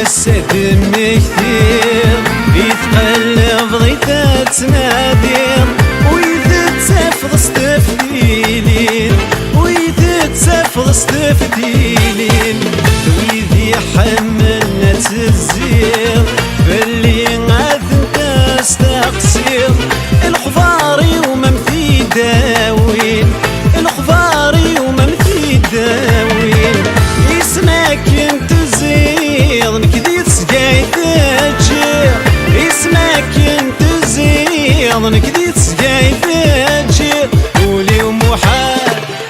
السد مكثير يتقلب ضيثة تنادير ويتسافر استفتيلين ويتسافر استفتيلين ويذي حملنا تزير باللي غاثن تستقصير الخفاري وممثي داوين الخفاري وممثي داوين يسمعك انت زير نكدي تسقاي تجير يسمعك انت زير نكدي تسقاي تجير قولي ومحال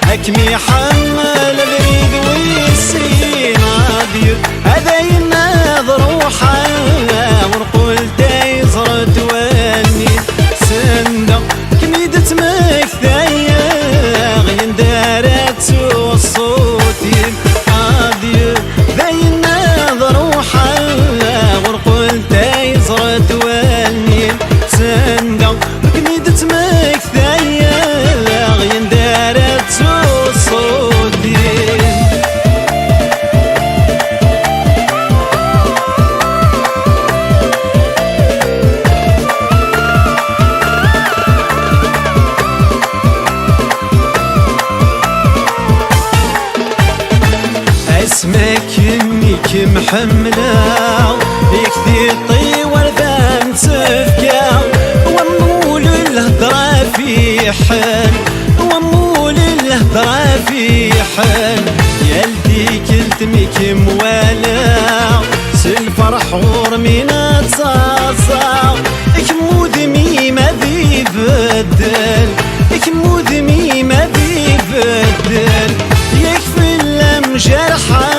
حكمي حمل العيد ويسين عادير هذا يناظر وحال ورقول تيزر تواني سندا كميدة مكثايا غين دارت وصوتي عادير ذا يناظر وحال ورقول تيزر تواني سندا كميدة مكثايا غين دارت وصوتي اسمك انك محمله يكثي طيور ذا متفكه ومول الهضره في حال ومول الهضره في حال يالدي كلتمك موالاه سالفرح ورمينا تصاصا كمودمي ما ذي بدل كمودمي ما ذي بدل يكفي اللم جرحا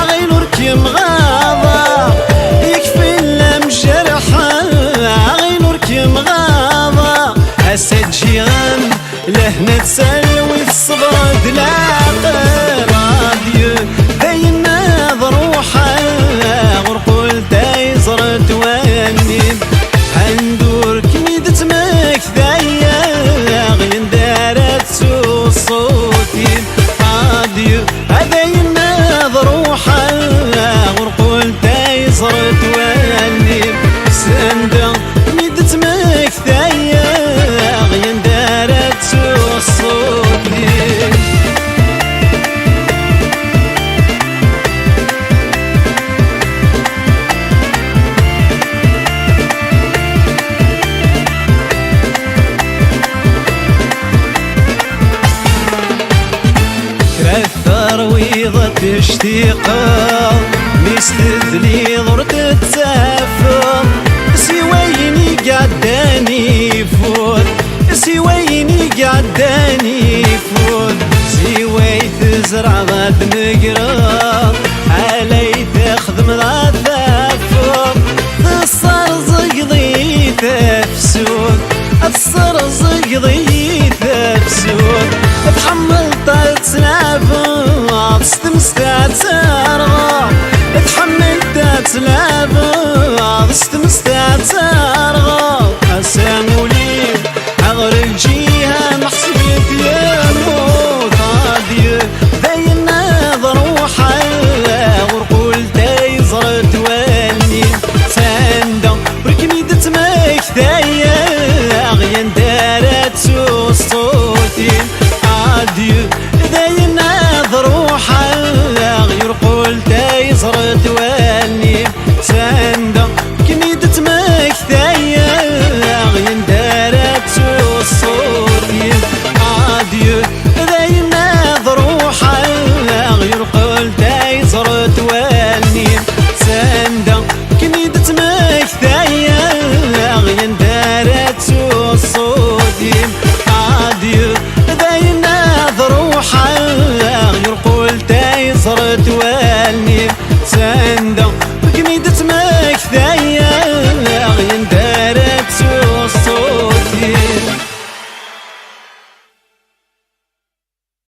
غير ركم غاضا يكفي اللم جرحا غير ركم غاضا اسد جيران لهنا تسلوي الصبر دلاق راديو بين ناظر وحال ورقول دايزر تواني هندور كميدة مكثايا غين دارت صوتي راديو هذا يناظر وحال ورقول دايزر تواني سندا كميدة مكثايا غين دارت صوتي ويضة اشتياقا مستذلي ضرت تسافر سويني قعداني فوت سويني قعداني فوت سوي تزرع غاد نقرا علي تاخذ من ثافر الصرزق ضي تفسود الصرزق ضي تفسود تحمل تسلافر ستمستعترغا تحملت تلافا ستمستعترغا حسن وليد عغر الجيهة محسبيت يا موت غادي بين ناظر وحال ورقول تيزر تواني ساندا وركميدة مكثايا غين دارت صوتي عادي بين ناظر وحال غير قول تيزر تواني ساندا كميدة مكثايا غين دارت صوتي عادي بين ناظر وحال غير قول تيزر تواني